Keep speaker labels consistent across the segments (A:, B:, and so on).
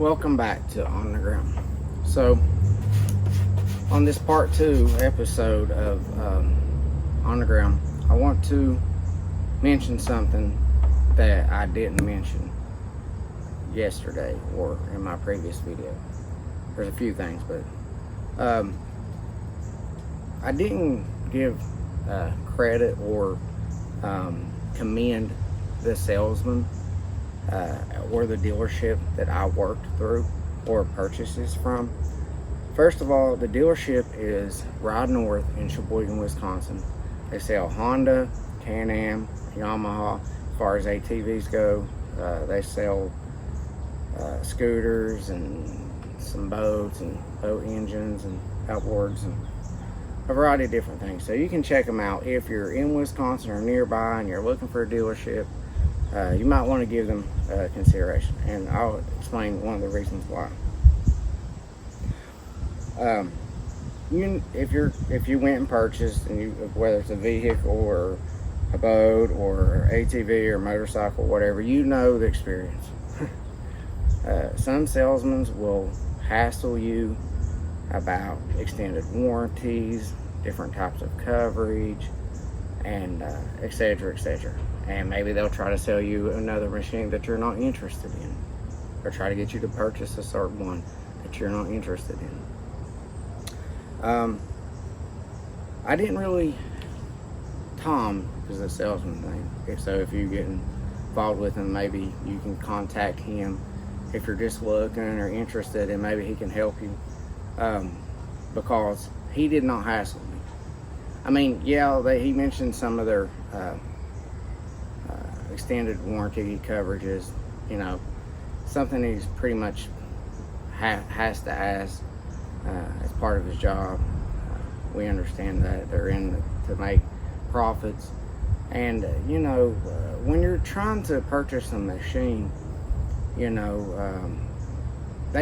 A: Welcome back to On the Ground. So, on this part 2 episode of On the Ground, I want to mention something that I didn't mention yesterday or in my previous video. There's a few things, but I didn't give credit or commend the salesman or the dealership that I worked through or purchases from. First of all, the dealership is right north in Sheboygan, Wisconsin. They sell Honda, Can-Am, Yamaha. As far as ATVs go, they sell scooters and some boats and boat engines and outboards and a variety of different things. So you can check them out if you're in Wisconsin or nearby and you're looking for a dealership. You might want to give them consideration, and I'll explain one of the reasons why. If you went and purchased, and whether it's a vehicle or a boat or ATV or motorcycle, whatever, you know the experience. Some salesmen will hassle you about extended warranties, different types of coverage, and etc., etc. And maybe they'll try to sell you another machine that you're not interested in, or try to get you to purchase a certain one that you're not interested in. I didn't really, Tom is a salesman thing, so if you get involved with him, maybe you can contact him if you're just looking or interested, and maybe he can help you, because he did not hassle me. I mean, yeah, he mentioned some of their extended warranty coverages, something he's pretty much has to ask as part of his job. We understand that they're in to make profits, and when you're trying to purchase a machine, they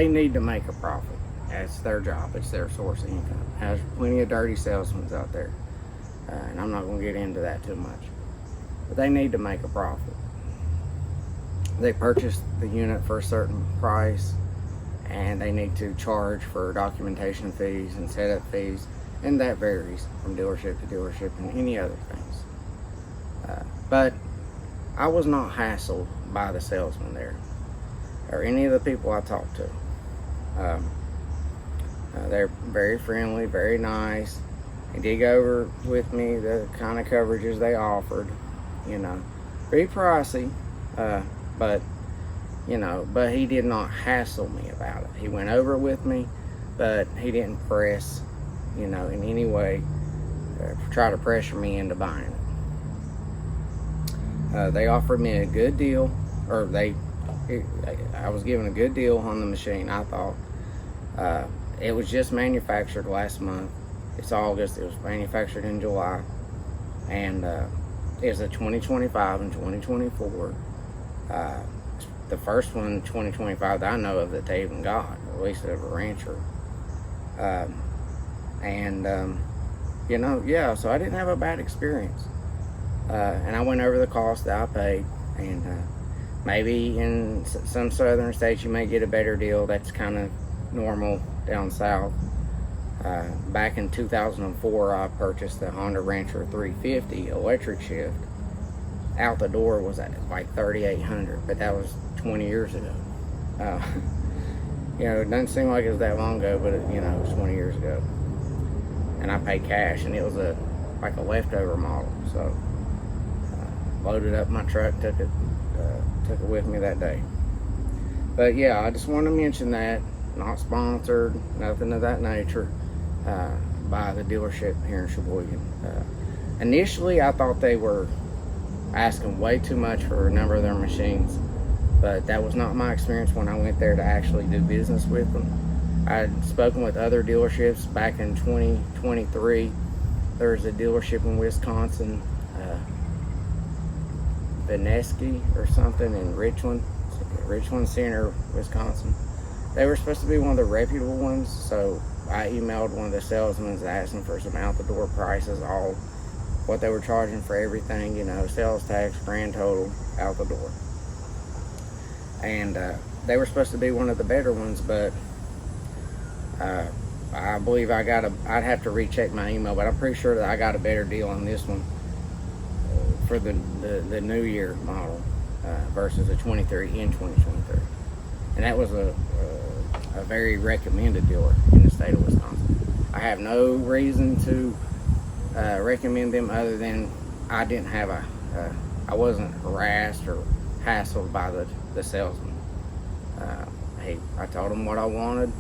A: need to make a profit. That's their job. It's their source of income. There's plenty of dirty salesmen out there, and I'm not going to get into that too much. But they need to make a profit. They purchase the unit for a certain price, and they need to charge for documentation fees and setup fees, and that varies from dealership to dealership and any other things. But I was not hassled by the salesman there, or any of the people I talked to. They're very friendly, very nice. They did go over with me the kind of coverages they offered. Pretty pricey, but he did not hassle me about it. He went over it with me, but he didn't press, in any way, try to pressure me into buying it. They offered me a good deal, or I was given a good deal on the machine, I thought. It was just manufactured last month. It's August. It was manufactured in July, and it's a 2025 and 2024. The first one, 2025, that I know of that they even got, at least of a Rancher. So I didn't have a bad experience. And I went over the cost that I paid, and maybe in some southern states you may get a better deal. That's kind of normal down south. Back in 2004, I purchased the Honda Rancher 350 electric shift. Out the door was at like $3,800, but that was 20 years ago. It doesn't seem like it was that long ago, but it was 20 years ago. And I paid cash, and it was like a leftover model. So loaded up my truck, took it with me that day. But yeah, I just wanted to mention that. Not sponsored, nothing of that nature, by the dealership here in Sheboygan. Initially, I thought they were asking way too much for a number of their machines, but that was not my experience when I went there to actually do business with them. I had spoken with other dealerships back in 2023. There was a dealership in Wisconsin, Benesky or something, in Richland Center, Wisconsin. They were supposed to be one of the reputable ones, so I emailed one of the salesmen asking for some out-the-door prices, all what they were charging for everything, sales tax, grand total, out the door. And they were supposed to be one of the better ones, but I believe I'd have to recheck my email, but I'm pretty sure that I got a better deal on this one for the new year model versus a 23 in 2023. And that was a very recommended dealer in the state of Wisconsin. I have no reason to recommend them other than I didn't have I wasn't harassed or hassled by the salesman. I told him what I wanted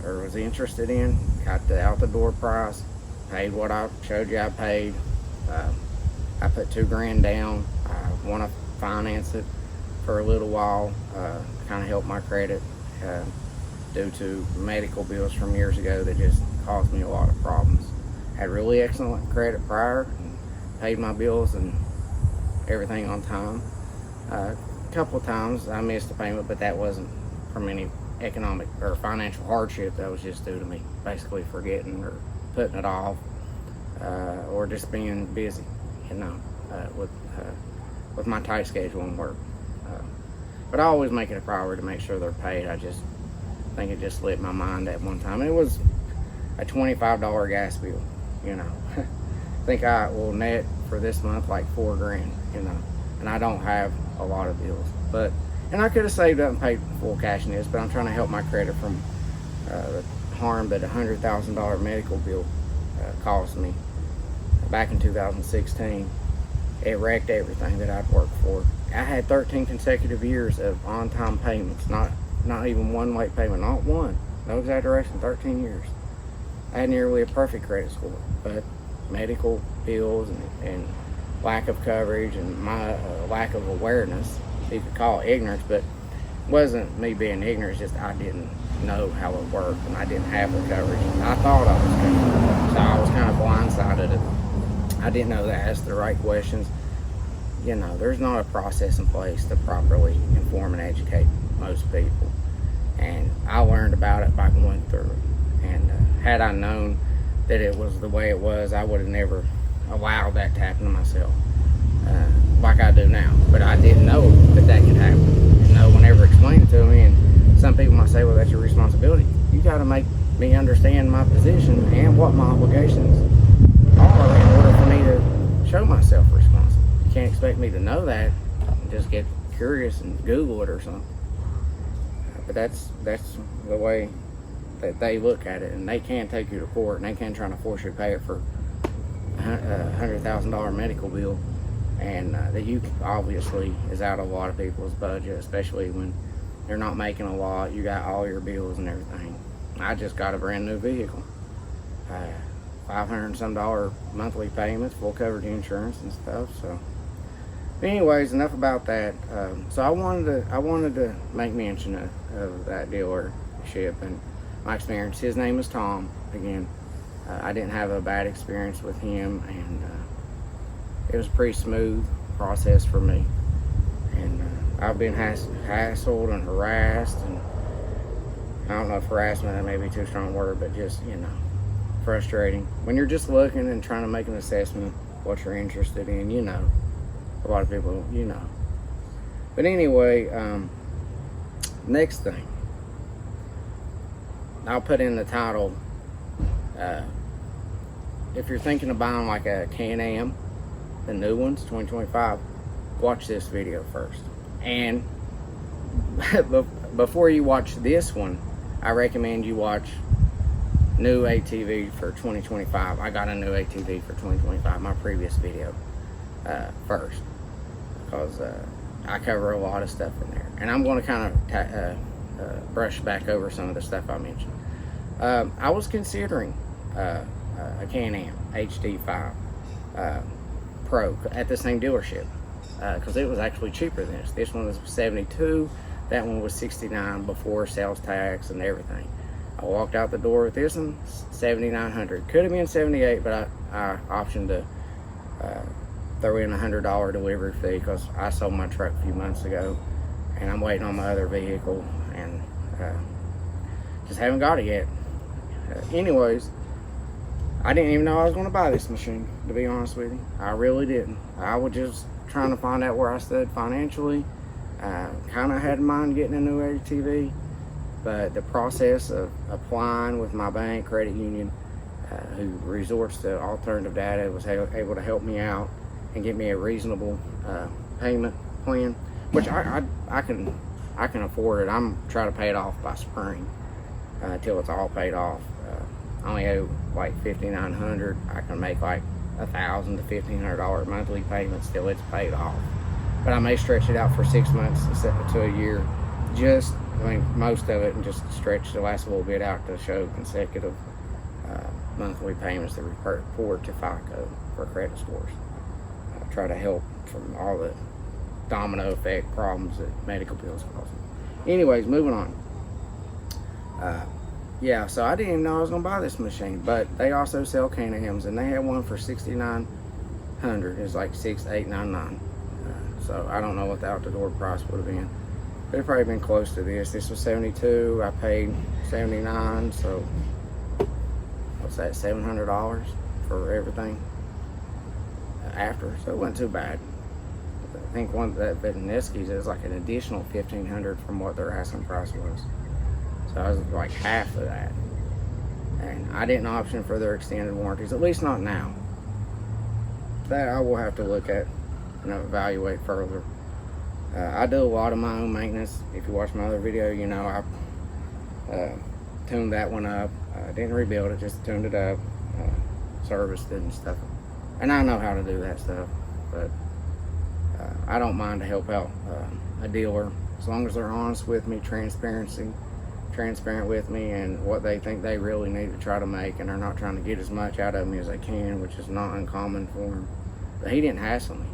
A: or was interested in, got the out the door price, paid what I showed you I paid. I put $2,000 down. I want to finance it for a little while, kind of help my credit due to medical bills from years ago that just caused me a lot of problems. Had really excellent credit prior, and paid my bills and everything on time. A couple of times I missed a payment, but that wasn't from any economic or financial hardship. That was just due to me basically forgetting or putting it off, or just being busy, with my tight schedule and work. But I always make it a priority to make sure they're paid. I just think it just slipped my mind at one time. It was a $25 gas bill, I think I will net for this month like $4,000, and I don't have a lot of bills, and I could have saved up and paid full cash in this, but I'm trying to help my credit from the harm that a $100,000 medical bill caused me back in 2016. It wrecked everything that I'd worked for. I had 13 consecutive years of on-time payments, not even one late payment, not one, no exaggeration, 13 years. I had nearly a perfect credit score, but medical bills and lack of coverage and my lack of awareness, you could call it ignorance, but it wasn't me being ignorant, it's just I didn't know how it worked and I didn't have the coverage. I thought I was covered, so I was kind of blindsided. I didn't know to ask the right questions. There's not a process in place to properly inform and educate most people, and I learned about it by going through it. And had I known that it was the way it was, I would have never allowed that to happen to myself like I do now. But I didn't know that could happen, and no one ever explained it to me. And some people might say, well, that's your responsibility. You got to make me understand my position and what my obligations are in order for me to show myself responsible. You can't expect me to know that and just get curious and Google it or something. But that's the way that they look at it, and they can take you to court and they can try to force you to pay it for a $100,000 medical bill, and that you obviously is out of a lot of people's budget, especially when they're not making a lot. You got all your bills and everything. I just got a brand new vehicle, $500 and some monthly payments, full coverage insurance and stuff. So anyways, enough about that. So I wanted to make mention of that dealership and my experience. His name is Tom. Again, I didn't have a bad experience with him, and it was a pretty smooth process for me. And I've been hassled and harassed, and I don't know if harassment may be too strong a word, but just frustrating when you're just looking and trying to make an assessment of what you're interested in. A lot of people, But anyway, next thing, I'll put in the title. If you're thinking of buying like a Can-Am, the new ones, 2025, watch this video first. And before you watch this one, I recommend you watch new ATV for 2025. I got a new ATV for 2025, my previous video, first, because I cover a lot of stuff in there, and I'm going to kind of brush back over some of the stuff I mentioned. I was considering a Can-Am HD5 Pro at the same dealership, because it was actually cheaper than this. This one was $72, that one was $69 before sales tax and everything. I walked out the door with this one, $7,900. Could have been $78, but I optioned to throw in a $100 delivery fee because I sold my truck a few months ago, and I'm waiting on my other vehicle, and just haven't got it yet. Anyways, I didn't even know I was going to buy this machine, to be honest with you. I really didn't. I was just trying to find out where I stood financially, Kind of had in mind getting a new ATV, but the process of applying with my bank, credit union, who resorts to alternative data, was able to help me out and get me a reasonable payment plan, which I can afford it. I'm trying to pay it off by spring till it's all paid off. I only owe like $5,900. I can make like $1,000 to $1,500 monthly payments till it's paid off. But I may stretch it out for 6 months to a year. Most of it, and just stretch the last little bit out to show consecutive monthly payments that report to FICO for credit scores. Try to help from all the domino effect problems that medical bills cause. Anyways, moving on. Yeah, so I didn't even know I was gonna buy this machine, but they also sell Can-Ams, and they had one for $6,900. It's like $6,899. So I don't know what the out the door price would have been. But it'd probably been close to this. This was $72. I paid $79. So what's that? $700 for everything after. So it wasn't too bad. I think one that Vineski's is like an additional $1,500 from what their asking price was. So I was like half of that. And I didn't option for their extended warranties, at least not now. That I will have to look at and evaluate further. I do a lot of my own maintenance. If you watch my other video, you know I tuned that one up. Didn't rebuild it, just tuned it up, serviced it and stuff. And I know how to do that stuff, but I don't mind to help out a dealer as long as they're honest with me, transparent with me, and what they think they really need to try to make, and they're not trying to get as much out of me as they can, which is not uncommon for him. But he didn't hassle me.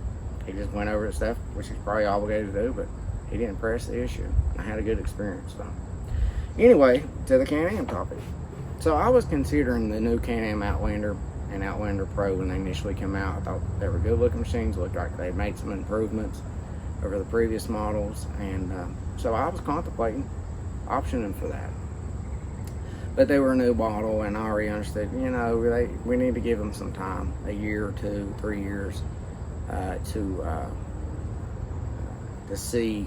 A: He just went over the stuff, which he's probably obligated to do, but he didn't press the issue. I had a good experience. So anyway, to the Can-Am topic. So I was considering the new Can-Am Outlander and Outlander Pro when they initially came out. I thought they were good looking machines, looked like they made some improvements over the previous models, and so I was contemplating optioning for that. But they were a new model, and I already understood, you know, we need to give them some time, a year or 2, 3 years, to see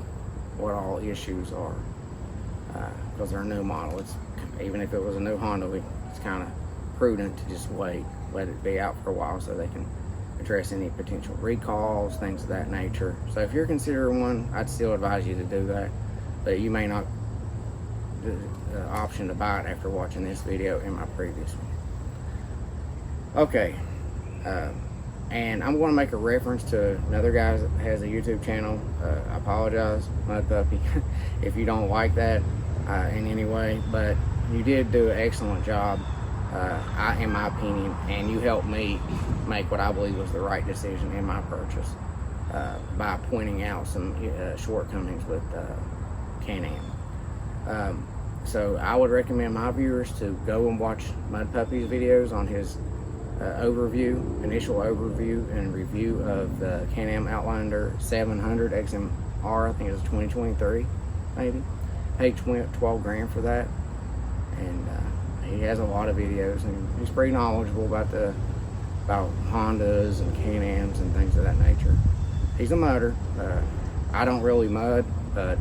A: what all issues are, because they're a new model. Even if it was a new Honda, it's kind of prudent to just wait, let it be out for a while so they can address any potential recalls, things of that nature. So if you're considering one, I'd still advise you to do that, but you may not option to buy it after watching this video in my previous one. Okay, and I'm going to make a reference to another guy that has a YouTube channel. I apologize, Mud Puppy, if you don't like that in any way, but you did do an excellent job, in my opinion, and you helped me make what I believe was the right decision in my purchase by pointing out some shortcomings with Can-Am. So I would recommend my viewers to go and watch Mud Puppy's videos on his initial overview and review of the Can-Am Outlander 700 XMR. I think it's 2023, maybe. Paid $12 grand for that, and he has a lot of videos, and he's pretty knowledgeable about Hondas and Can-Ams and things of that nature. He's a mudder. I don't really mud, but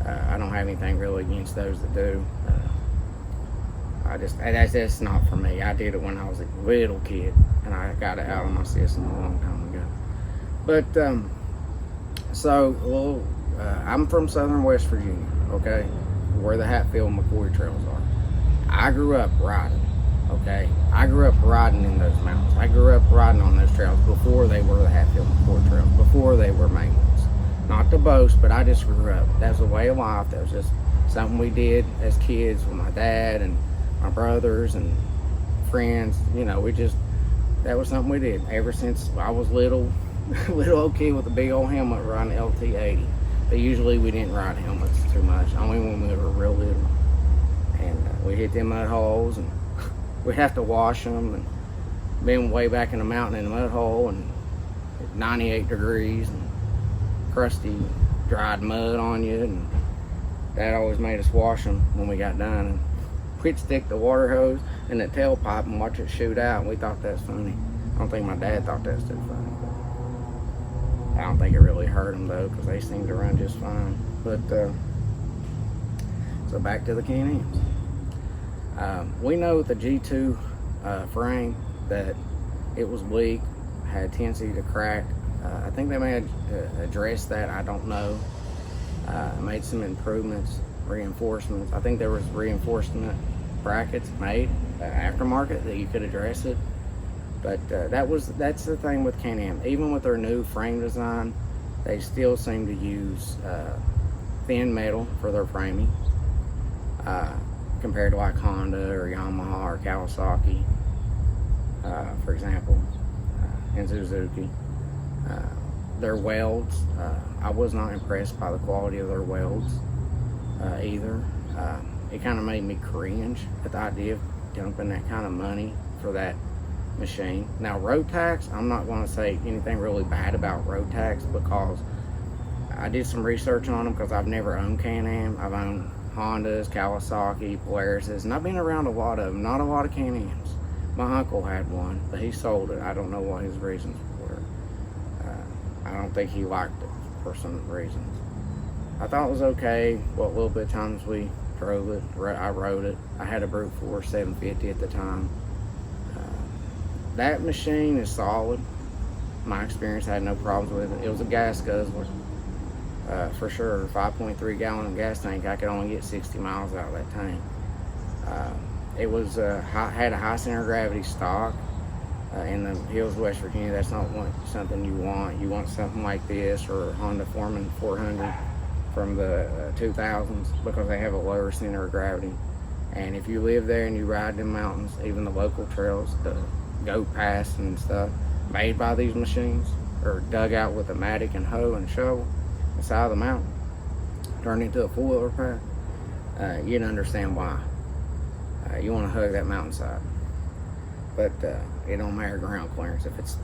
A: I don't have anything really against those that do. That's just not for me. I did it when I was a little kid, and I got it out of my system a long time ago. But I'm from southern West Virginia, okay, where the Hatfield McCoy trails are. I grew up riding, okay. I grew up riding in those mountains. I grew up riding on those trails before they were the Hatfield McCoy trails, before they were maintenance. Not to boast, but I just grew up. That was a way of life. That was just something we did as kids with my dad and my brothers and friends. You know, that was something we did ever since I was little old kid with a big old helmet riding LT80. But usually we didn't ride helmets too much, only when we were real little. And we hit them mud holes, and we'd have to wash them, and been way back in the mountain in the mud hole, and 98 degrees, and crusty dried mud on you, and Dad always made us wash them when we got done, and we'd stick the water hose in the tailpipe and watch it shoot out, and we thought that was funny. I don't think my dad thought that was too funny. I don't think it really hurt them though, because they seem to run just fine. But so back to the Can-Ams. We know with the G2 frame that it was weak, had a tendency to crack. I think they may have addressed that. I don't know. Made some improvements, reinforcements. I think there was reinforcement brackets made aftermarket that you could address it. But that's the thing with Can-Am. Even with their new frame design, they still seem to use thin metal for their framing, compared to like Honda or Yamaha or Kawasaki, for example, and Suzuki. Their welds, I was not impressed by the quality of their welds either. It kind of made me cringe at the idea of dumping that kind of money for that machine. Now Rotax, I'm not going to say anything really bad about Rotax, because I did some research on them, because I've never owned Can-Am. I've owned Hondas, Kawasaki, Polaris's, and I've been around a lot of them, not a lot of Can-Ams. My uncle had one, but he sold it. I don't know what his reasons were. I don't think he liked it for some reasons. I thought it was okay. What little bit of times we drove it, I rode it. I had a Brute Force 750 at the time. That machine is solid. My experience, I had no problems with it. It was a gas guzzler, for sure. 5.3 gallon gas tank. I could only get 60 miles out of that tank. It was had a high center of gravity stock in the hills of West Virginia. That's not something you want. You want something like this, or Honda Foreman 400 from the 2000s, because they have a lower center of gravity. And if you live there and you ride the mountains, even the local trails, the goat pass and stuff, made by these machines, or dug out with a mattock and hoe and shovel the side of the mountain, turned into a four-wheeler path, you'd understand why. You want to hug that mountainside. But it don't matter ground clearance if it's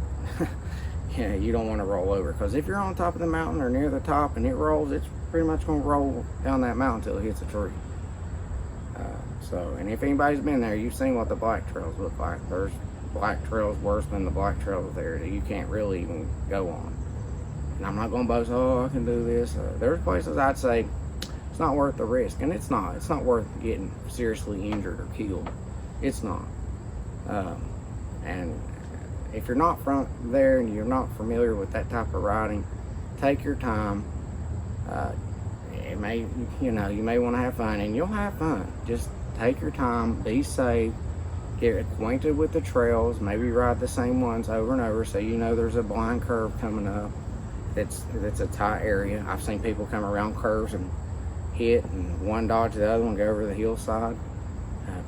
A: you don't want to roll over, because if you're on top of the mountain or near the top and it rolls, it's pretty much going to roll down that mountain until it hits a tree. And if anybody's been there, you've seen what the black trails look like. There's black trails worse than the black trails there that you can't really even go on. And I'm not going to boast, oh, I can do this. There's places I'd say it's not worth the risk, and it's not. It's not worth getting seriously injured or killed. It's not. And if you're not from there and you're not familiar with that type of riding, take your time. It may, you may want to have fun, and you'll have fun. Just take your time, be safe, get acquainted with the trails, maybe ride the same ones over and over, so you know there's a blind curve coming up that's a tight area. I've seen people come around curves and hit, and one dodge the other one, go over the hillside.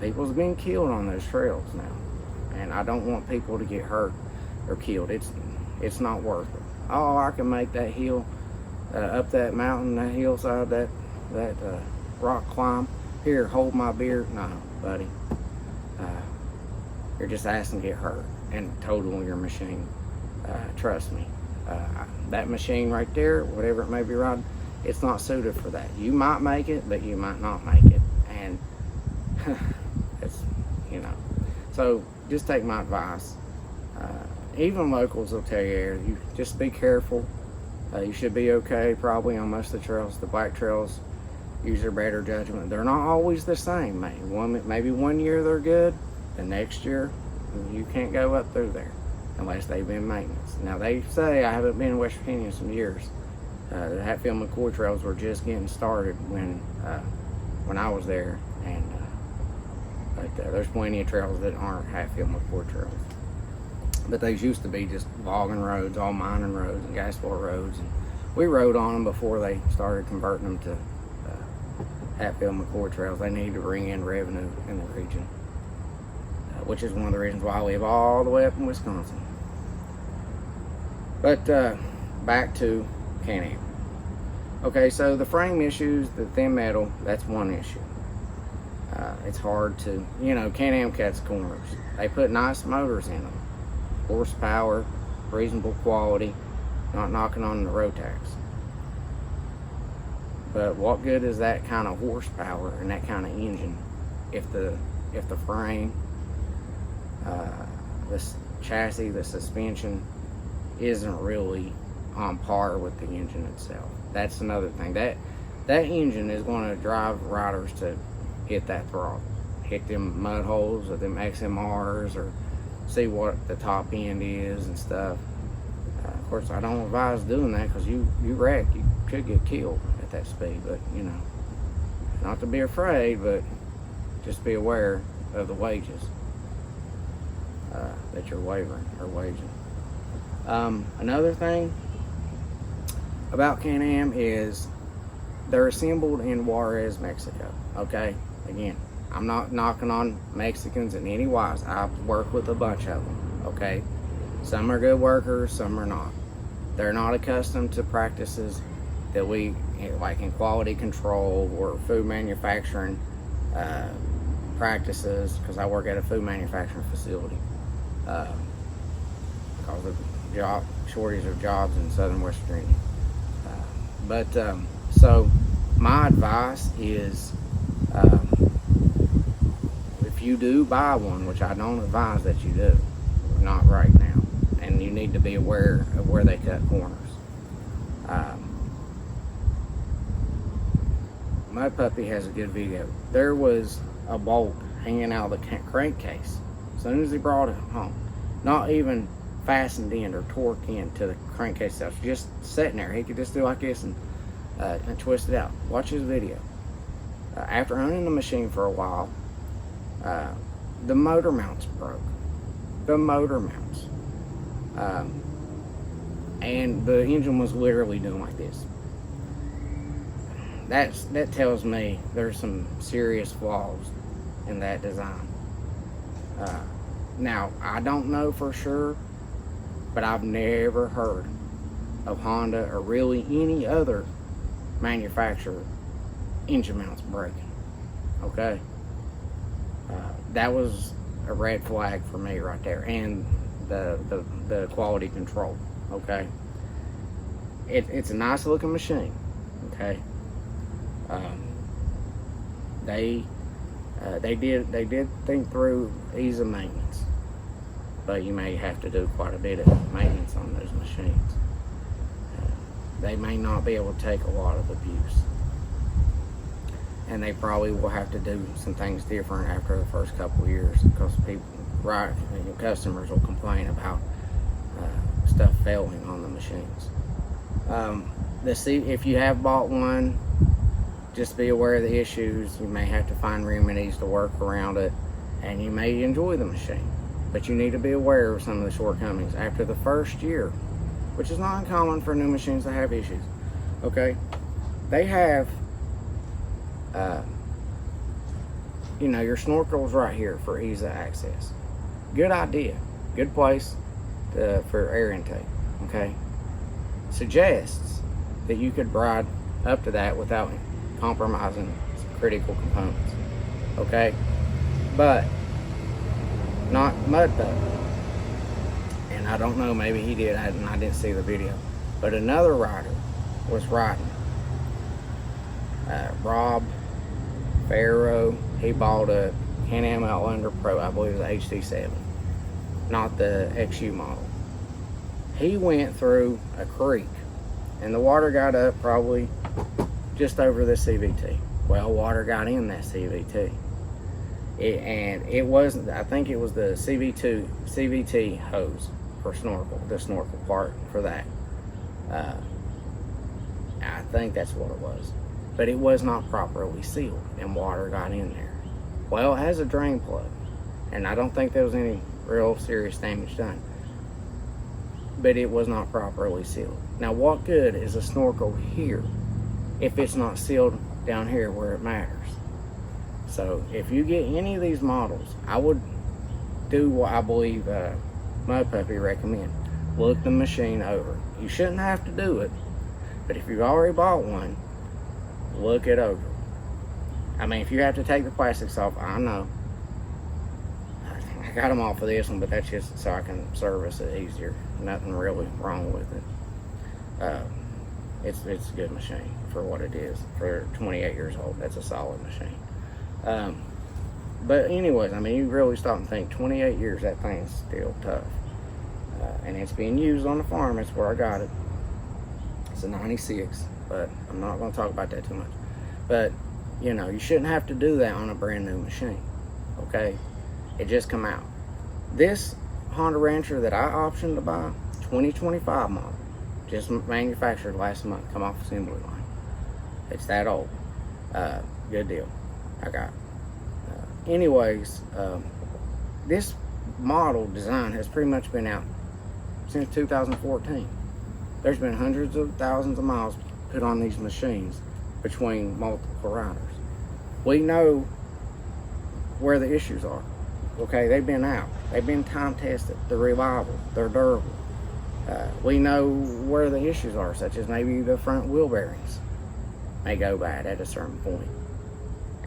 A: People's been killed on those trails now, and I don't want people to get hurt or killed. It's not worth it. Oh, I can make that hill, up that mountain, that hillside, that rock climb. Here, hold my beer. No, buddy. You're just asking to get hurt and total your machine. Trust me. That machine right there, whatever it may be riding, it's not suited for that. You might make it, but you might not make it. And it's, So just take my advice. Even locals will tell you just be careful. You should be okay probably on most of the trails. The black trails use their better judgment. They're not always the same. Maybe one year they're good, the next year you can't go up through there unless they've been maintenance. Now they say, I haven't been in West Virginia in some years. The Hatfield McCoy trails were just getting started when I was there, and but there's plenty of trails that aren't Hatfield McCoy trails. But those used to be just logging roads, all mining roads and asphalt roads. And we rode on them before they started converting them to Hatfield McCoy trails. They need to bring in revenue in the region, which is one of the reasons why I live all the way up in Wisconsin. But back to Can-Am. Okay, so the frame issues, the thin metal, that's one issue. It's hard to, Can-Am cuts corners. They put nice motors in them. Horsepower, reasonable quality, not knocking on the Rotax. But what good is that kind of horsepower and that kind of engine if the frame, the chassis, the suspension isn't really on par with the engine itself. That's another thing. That engine is going to drive riders to hit that throttle, hit them mud holes or them XMRs, or see what the top end is and stuff. Of course, I don't advise doing that, because you wreck, you could get killed at that speed. But you know, not to be afraid, but just be aware of the wages that you're waging. Another thing about Can-Am is they're assembled in Juarez, Mexico. Okay, again, I'm not knocking on Mexicans in any wise. I've worked with a bunch of them. Okay, some are good workers, some are not. They're not accustomed to practices that we, like in quality control or food manufacturing practices, because I work at a food manufacturing facility because of shortage of jobs in southern West Virginia. So my advice is, if you do buy one, which I don't advise that you do, not right now, and you need to be aware of where they cut corners. Mud Puppy has a good video. There was a bolt hanging out of the crankcase as soon as he brought it home, not even fastened in or torqued into the crankcase itself, just sitting there. He could just do like this and twist it out. Watch his video. After owning the machine for a while, the motor mounts broke. The motor mounts. And the engine was literally doing like this. That tells me there's some serious flaws in that design. Now, I don't know for sure, but I've never heard of Honda or really any other manufacturer engine mounts breaking. Okay, that was a red flag for me right there, and the quality control. Okay, it's a nice looking machine. Okay, they did think through ease of maintenance, but you may have to do quite a bit of maintenance on those machines. They may not be able to take a lot of abuse, and they probably will have to do some things different after the first couple of years, because customers will complain about stuff failing on the machines. If you have bought one, just be aware of the issues. You may have to find remedies to work around it, and you may enjoy the machine, but you need to be aware of some of the shortcomings after the first year, which is not uncommon for new machines to have issues. Okay, they have your snorkel's right here for ease of access. Good idea, good place for air intake. Okay, suggests that you could ride up to that without compromising critical components. Okay, but not Mud Puppy. And I don't know, maybe he did, and I didn't see the video, but another rider was riding. Rob Farrow, he bought a Can-Am Outlander Pro, I believe it was HD7, not the XU model. He went through a creek, and the water got up probably just over the CVT. Well, water got in that CVT. And it wasn't, I think it was the CVT hose for snorkel, the snorkel part for that. I think that's what it was. But it was not properly sealed, and water got in there. Well, it has a drain plug, and I don't think there was any real serious damage done. But it was not properly sealed. Now, what good is a snorkel here if it's not sealed down here where it matters? So if you get any of these models, I would do what I believe Mud Puppy recommend. Look the machine over. You shouldn't have to do it, but if you've already bought one, look it over. I mean, if you have to take the plastics off, I know. I got them off of this one, but that's just so I can service it easier. Nothing really wrong with it. It's a good machine for what it is. For 28 years old, that's a solid machine. But anyways, I mean, you really stop and think, 28 years, that thing's still tough. And it's being used on the farm. That's where I got it. It's a 96, but I'm not going to talk about that too much. But, you know, you shouldn't have to do that on a brand new machine, okay? It just come out. This Honda Rancher that I optioned to buy, 2025 model, just manufactured last month, come off assembly line. It's that old. Good deal. I got. Anyways, this model design has pretty much been out since 2014. There's been hundreds of thousands of miles put on these machines between multiple riders. We know where the issues are. Okay, they've been out. They've been time tested. They're reliable. They're durable. We know where the issues are, such as maybe the front wheel bearings may go bad at a certain point.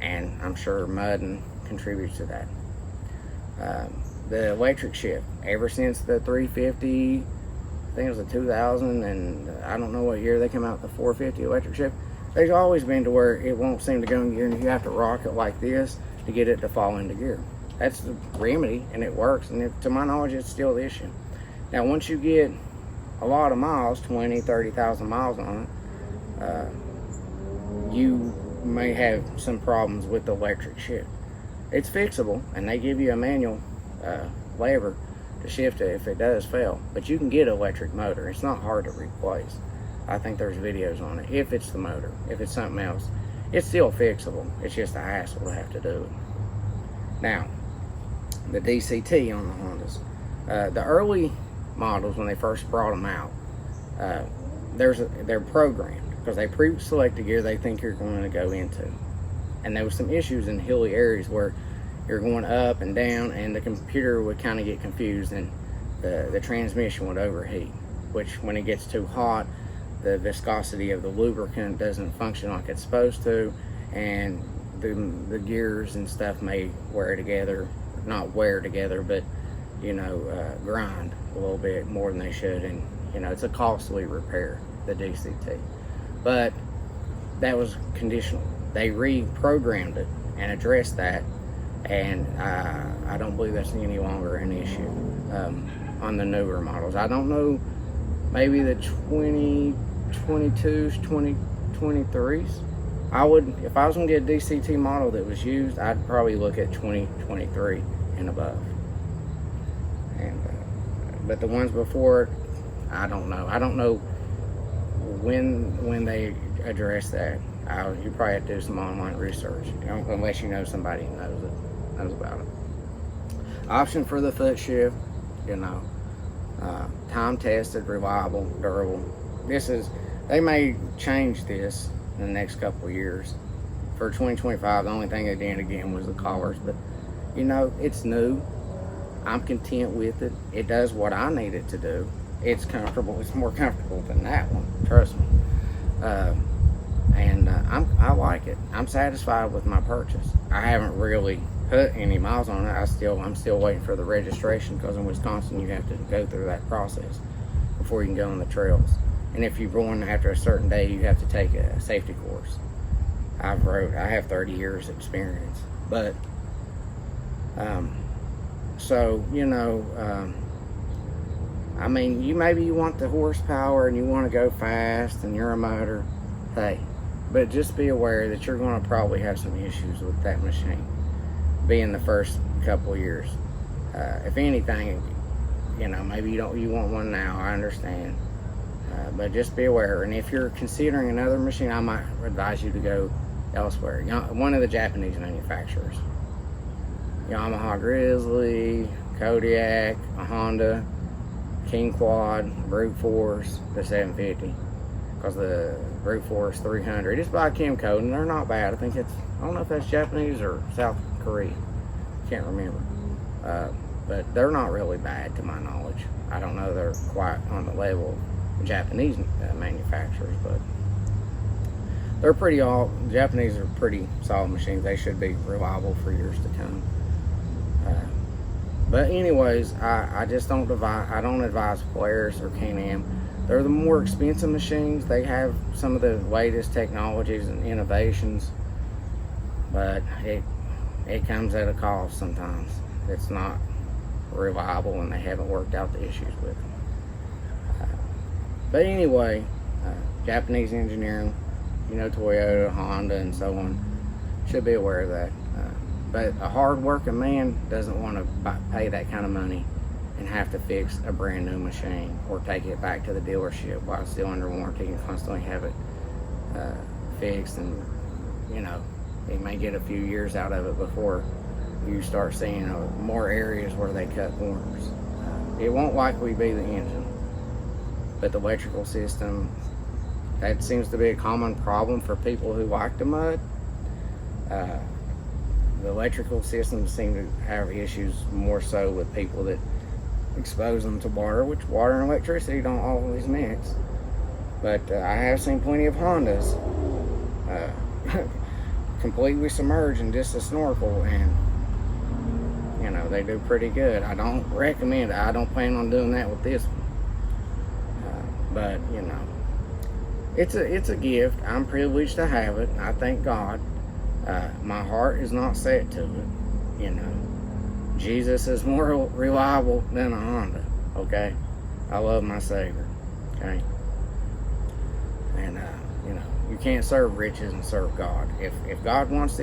A: And I'm sure mudding contributes to that. The electric shift, ever since the 350, I think it was a 2000, and I don't know what year they came out with the 450 electric shift, there's always been to where it won't seem to go in gear, and you have to rock it like this to get it to fall into gear. That's the remedy, and it works, and to my knowledge, it's still the issue. Now, once you get a lot of miles, 20, 30,000 miles on it, you may have some problems with the electric shift. It's fixable, and they give you a manual lever to shift it if it does fail, but you can get an electric motor. It's not hard to replace. I think there's videos on it. If it's the motor, if it's something else, it's still fixable. It's just a hassle to have to do it. Now, the DCT on the Hondas. The early models, when they first brought them out, they're programmed because they pre-select the gear they think you're going to go into. And there was some issues in hilly areas where you're going up and down, and the computer would kind of get confused, and the transmission would overheat, which when it gets too hot, the viscosity of the lubricant doesn't function like it's supposed to, and the gears and stuff may wear together, not wear together, but you know, grind a little bit more than they should, and you know, it's a costly repair, the DCT. But that was conditional. They reprogrammed it and addressed that, and I don't believe that's any longer an issue on the newer models. I don't know, maybe the 2022s, 2023s. I would, if I was gonna get a DCT model that was used, I'd probably look at 2023 and above. And but the ones before it, I don't know. I don't know when they address that. You probably have to do some online research, you know, unless you know somebody who knows about it. Option for the foot shift, you know, time tested, reliable, durable. They may change this in the next couple of years. For 2025, the only thing they did again was the collars, but you know, it's new. I'm content with it. It does what I need it to do. It's comfortable. It's more comfortable than that one, trust me. I like it. I'm satisfied with my purchase. I haven't really put any miles on it. I'm still waiting for the registration, because in Wisconsin you have to go through that process before you can go on the trails. And if you're born after a certain day, you have to take a safety course. I have 30 years experience, but so you know, I mean, maybe you want the horsepower and you want to go fast and you're a motor, hey, but just be aware that you're going to probably have some issues with that machine being the first couple of years. If anything, you know, maybe you want one now, I understand, but just be aware. And if you're considering another machine, I might advise you to go elsewhere. You know, one of the Japanese manufacturers, Yamaha Grizzly, Kodiak, a Honda, King Quad, Brute Force, the 750, because the Brute Force 300 is by Kimco, and they're not bad. I don't know if that's Japanese or South Korea, can't remember, but they're not really bad to my knowledge. I don't know they're quite on the level of Japanese manufacturers, but Japanese are pretty solid machines. They should be reliable for years to come. But anyways, I just don't advise Polaris or Can-Am. They're the more expensive machines. They have some of the latest technologies and innovations, but it comes at a cost sometimes. It's not reliable, and they haven't worked out the issues with them. But anyway, Japanese engineering, Toyota, Honda, and so on, should be aware of that. But a hard-working man doesn't want to pay that kind of money and have to fix a brand new machine or take it back to the dealership while it's still under warranty and constantly have it fixed. And he may get a few years out of it before you start seeing more areas where they cut corners. It won't likely be the engine, but the electrical system, that seems to be a common problem for people who like the mud. The electrical systems seem to have issues more so with people that expose them to water, which water and electricity don't always mix. But I have seen plenty of Hondas completely submerged in just a snorkel, and they do pretty good. I don't recommend it. I don't plan on doing that with this one. But it's a gift. I'm privileged to have it. I thank God. My heart is not set to it. Jesus is more reliable than a Honda. Okay, I love my Savior. Okay, and you can't serve riches and serve God. If God wants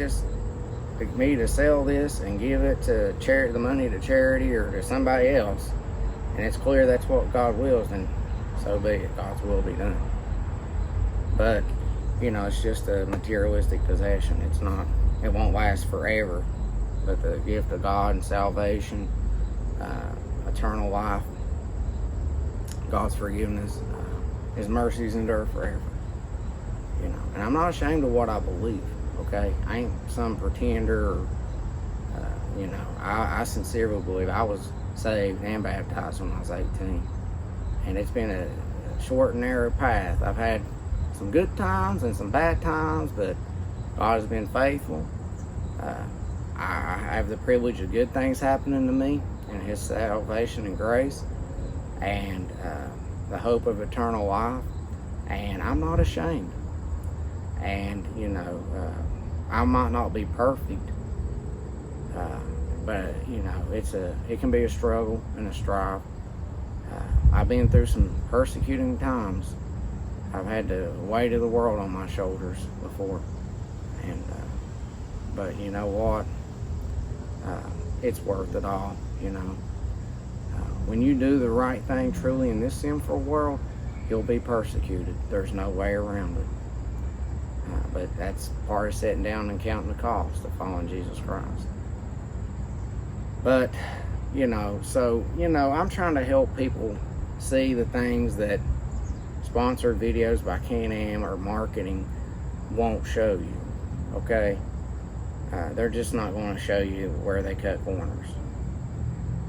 A: me to sell this and give it to charity, the money to charity or to somebody else, and it's clear that's what God wills, then so be it. God's will be done. But it's just a materialistic possession. It won't last forever. But the gift of God and salvation, eternal life, God's forgiveness, His mercies endure forever. And I'm not ashamed of what I believe. Okay, I ain't some pretender. Or, I sincerely believe I was saved and baptized when I was 18, and it's been a short and narrow path. I've had some good times and some bad times, but God has been faithful. I have the privilege of good things happening to me and His salvation and grace, and the hope of eternal life, and I'm not ashamed. And I might not be perfect, but it can be a struggle and a strive. I've been through some persecuting times. I've had the weight of the world on my shoulders before, and but you know what? It's worth it all. When you do the right thing truly in this sinful world, you'll be persecuted. There's no way around it. But that's part of sitting down and counting the cost of following Jesus Christ. But I'm trying to help people see the things that sponsored videos by Can-Am or marketing won't show you. Okay, they're just not going to show you where they cut corners.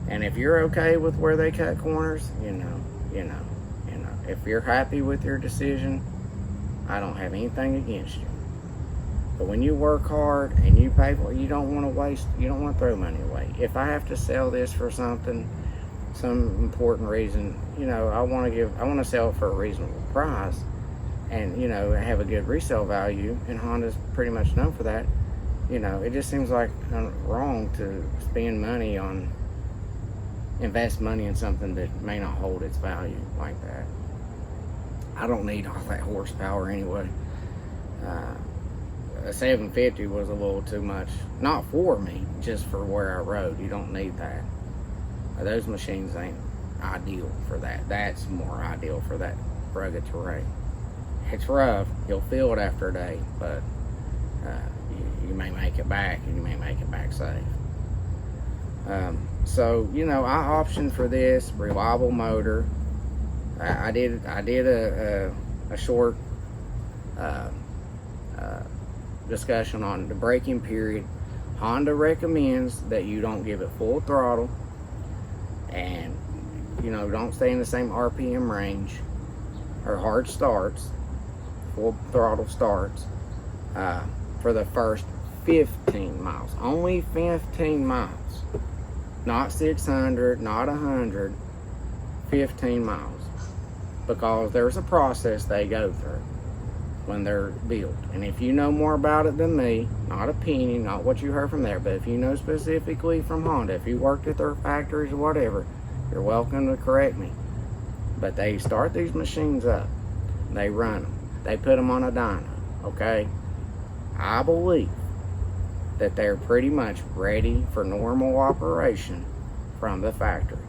A: And if you're okay with where they cut corners, if you're happy with your decision, I don't have anything against you. But when you work hard and you pay for it, you don't want to waste, you don't want to throw money away. If I have to sell this for something, some important reason, I want to sell it for a reasonable price, and have a good resale value, and Honda's pretty much known for that. It just seems like wrong to spend money invest money in something that may not hold its value like that. I don't need all that horsepower anyway. A 750 was a little too much, not for me, just for where I rode. You don't need that. Those machines ain't ideal for that. That's more ideal for that rugged terrain. It's rough, you'll feel it after a day, but you may make it back, and you may make it back safe. So I optioned for this reliable motor. I did a short discussion on the braking period. Honda recommends that you don't give it full throttle, and don't stay in the same RPM range or hard starts, full throttle starts, for the first 15 miles. Only 15 miles, not 600, not 100, 15 miles, because there's a process they go through when they're built. And if you know more about it than me, not opinion, not what you heard from there, but if you know specifically from Honda, if you worked at their factories or whatever, you're welcome to correct me. But they start these machines up, they run them, they put them on a dyno, okay? I believe that they're pretty much ready for normal operation from the factory.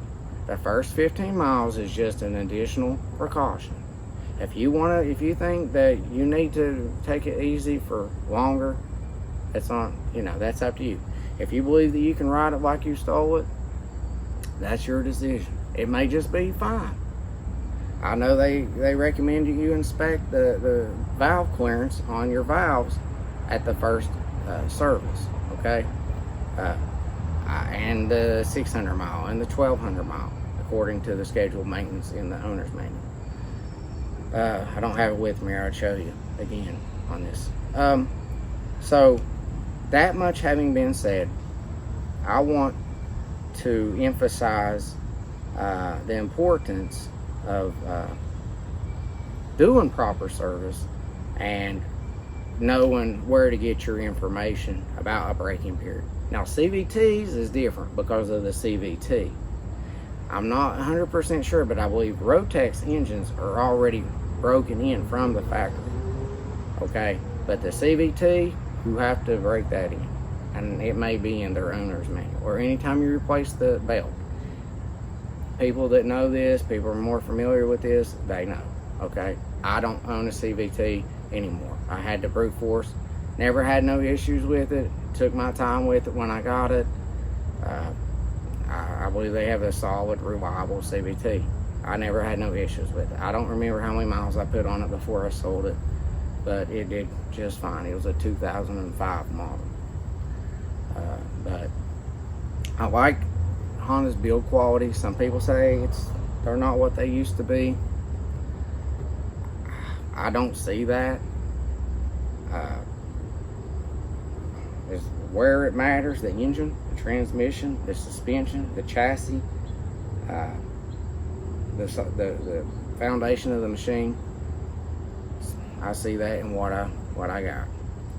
A: The first 15 miles is just an additional precaution. If you think that you need to take it easy for longer, that's that's up to you. If you believe that you can ride it like you stole it, that's your decision. It may just be fine. I know they recommend you inspect the valve clearance on your valves at the first service, okay? And the 600 mile and the 1200 mile, according to the scheduled maintenance in the owner's manual. I don't have it with me, I'll show you again on this. So, that much having been said, I want to emphasize the importance of doing proper service and knowing where to get your information about a braking period. Now, CVTs is different because of the CVT. I'm not 100% sure, but I believe Rotex engines are already broken in from the factory, okay? But the CVT, you have to break that in, and it may be in their owner's manual, or anytime you replace the belt. People that know this, people are more familiar with this, they know, okay? I don't own a CVT anymore. I had the brute force, never had no issues with it, took my time with it when I got it. I believe they have a solid, reliable CVT. I never had no issues with it. I don't remember how many miles I put on it before I sold it, but it did just fine. It was a 2005 model. But I like Honda's build quality. Some people say they're not what they used to be. I don't see that. Is where it matters: the engine, the transmission, the suspension, the chassis, the foundation of the machine. I see that in what I got,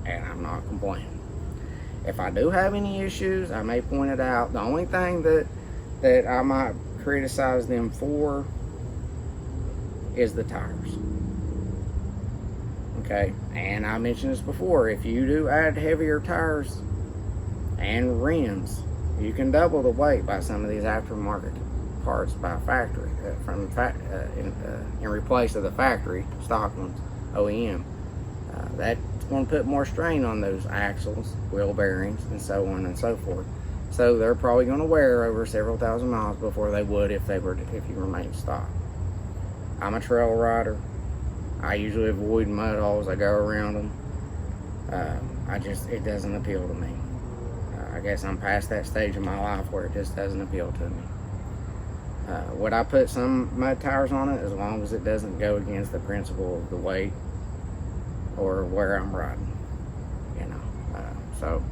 A: and I'm not complaining. If I do have any issues, I may point it out. The only thing that I might criticize them for is the tires. Okay, and I mentioned this before, if you do add heavier tires and rims, you can double the weight by some of these aftermarket parts by factory, in replace of the factory stock ones, OEM. That's going to put more strain on those axles, wheel bearings, and so on and so forth. So they're probably going to wear over several thousand miles before they would if you remain stock. I'm a trail rider. I usually avoid mud holes. I go around them. It doesn't appeal to me. I guess I'm past that stage of my life where it just doesn't appeal to me. Would I put some mud tires on it as long as it doesn't go against the principle of the weight or where I'm riding? So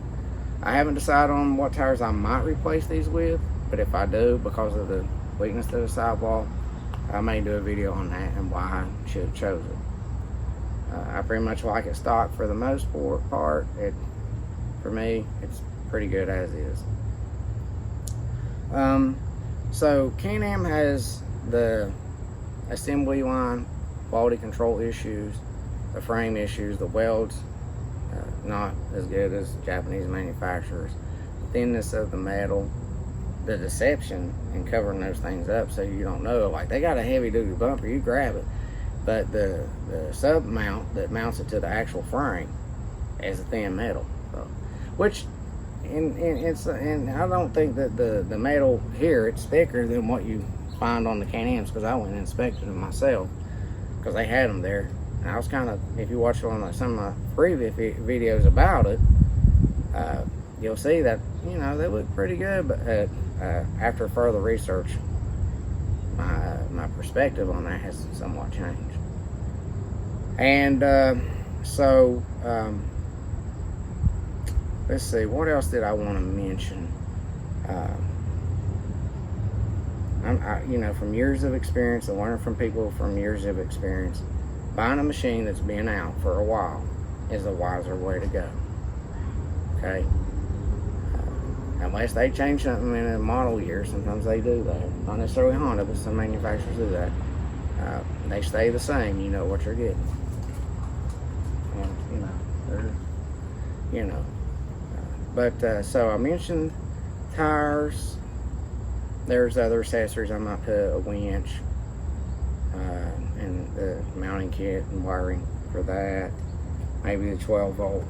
A: I haven't decided on what tires I might replace these with, but if I do, because of the weakness to the sidewall, I may do a video on that and why I should have chosen it. I pretty much like it stock for the most part. For me, it's pretty good as is. So Can-Am has the assembly line quality control issues, the frame issues, the welds not as good as Japanese manufacturers, the thinness of the metal, the deception in covering those things up so you don't know. Like, they got a heavy duty bumper, you grab it, but the sub mount that mounts it to the actual frame is a thin metal, so, which and I don't think that the metal here, it's thicker than what you find on the Can-Ams, because I went and inspected them myself because they had them there. And I was kind of, if you watch on some of my previous videos about it, you'll see that, they look pretty good, but after further research, my perspective on that has somewhat changed. And let's see, what else did I want to mention? From years of experience and learning from people from years of experience, buying a machine that's been out for a while is a wiser way to go. Okay? Unless they change something in a model year, sometimes they do that. Not necessarily Honda, but some manufacturers do that. They stay the same, you know what you're getting. So I mentioned tires. There's other accessories. I might put a winch and the mounting kit and wiring for that. Maybe the 12-volt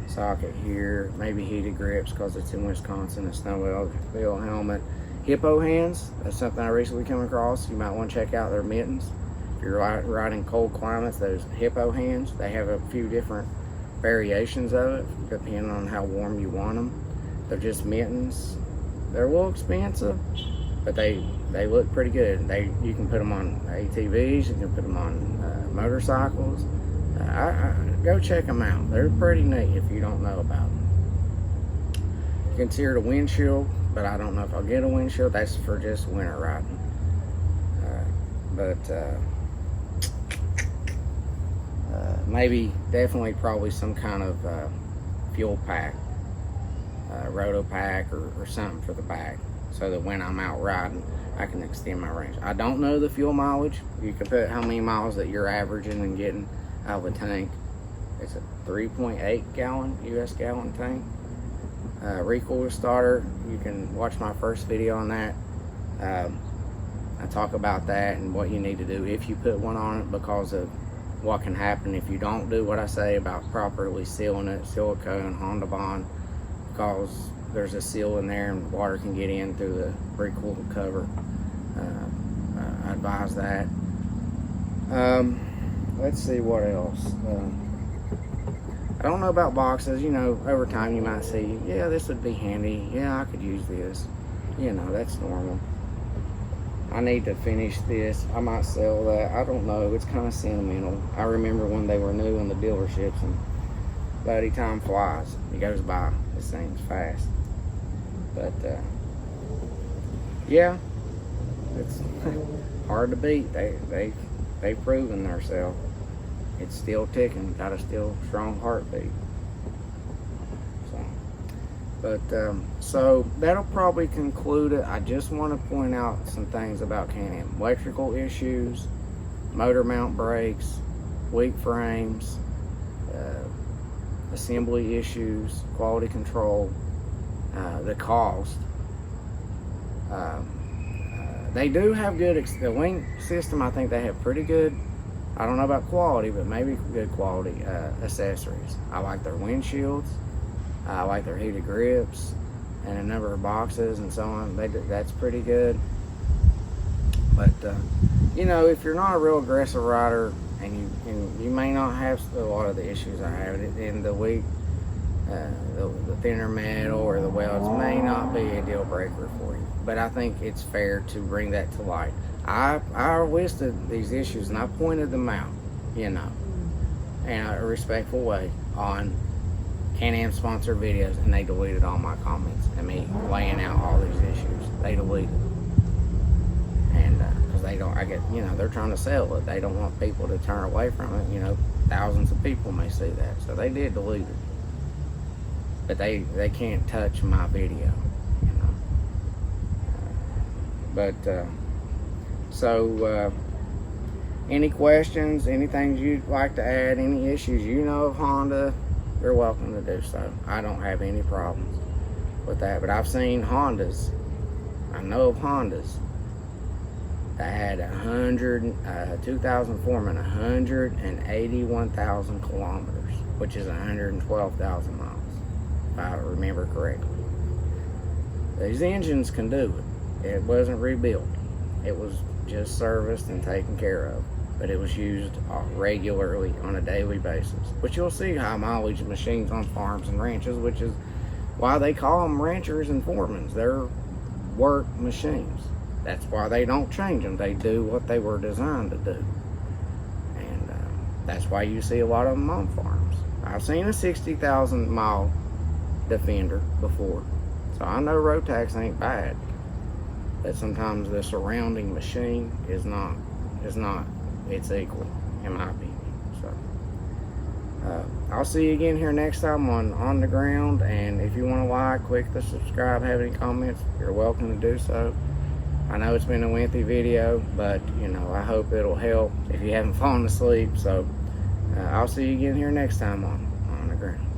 A: socket here. Maybe heated grips because it's in Wisconsin. A snowmobile helmet. Hippo hands. That's something I recently come across. You might want to check out their mittens. If you're riding cold climates, those hippo hands, they have a few different variations of it depending on how warm you want them. They're just mittens. They're a little expensive, but they look pretty good. You can put them on ATVs, you can put them on motorcycles. Go check them out. They're pretty neat if you don't know about them. Consider the windshield, but I don't know if I'll get a windshield. That's for just winter riding. Maybe, definitely, probably some kind of fuel pack, roto pack or something for the back, so that when I'm out riding, I can extend my range. I don't know the fuel mileage. You can put how many miles that you're averaging and getting out of a tank. It's a 3.8 gallon US gallon tank. Recoil starter, you can watch my first video on that. I talk about that and what you need to do if you put one on it, because of what can happen if you don't do what I say about properly sealing it, silicone, Honda Bond, because there's a seal in there and water can get in through the recoil cover. I advise that. Let's see what else. I don't know about boxes. Over time you might see, yeah, this would be handy. Yeah, I could use this. That's normal. I need to finish this. I might sell that. I don't know. It's kind of sentimental. I remember when they were new in the dealerships, and buddy, time flies. It goes by. It seems fast. But yeah, it's hard to beat. They've proven themselves. It's still ticking. Got a still strong heartbeat. So that'll probably conclude it. I just want to point out some things about Can-Am. Electrical issues, motor mount brakes, weak frames, assembly issues, quality control, the cost. They do have good, the link system, I think they have pretty good, I don't know about quality, but maybe good quality accessories. I like their windshields. I like their heated grips and a number of boxes and so on. That's pretty good. But if you're not a real aggressive rider, and you may not have a lot of the issues I have, and the weak, the thinner metal or the welds may not be a deal breaker for you. But I think it's fair to bring that to light. I listed these issues and I pointed them out, in a respectful way on Can-Am sponsored videos, and they deleted all my comments and me laying out all these issues. They deleted, and because they don't, they're trying to sell it. They don't want people to turn away from it. Thousands of people may see that, so they did delete it. But they can't touch my video, any questions, anything you'd like to add, any issues of Honda, you're welcome to do so. I don't have any problems with that. But I've seen Hondas, I know of Hondas that had 2004 and 181,000 kilometers, which is 112,000 miles, if I remember correctly. These engines can do it. It wasn't rebuilt. It was just serviced and taken care of. But it was used regularly on a daily basis. But you'll see high mileage machines on farms and ranches, which is why they call them ranchers and foremen. They're work machines. That's why they don't change them. They do what they were designed to do. And that's why you see a lot of them on farms. I've seen a 60,000 mile Defender before. So I know road tax ain't bad. But sometimes the surrounding machine is not it's equal, in my opinion. So I'll see you again here next time on the ground, and if you want to like, click the subscribe, have any comments, you're welcome to do so. I know it's been a lengthy video, but I hope it'll help if you haven't fallen asleep. So I'll see you again here next time on the ground.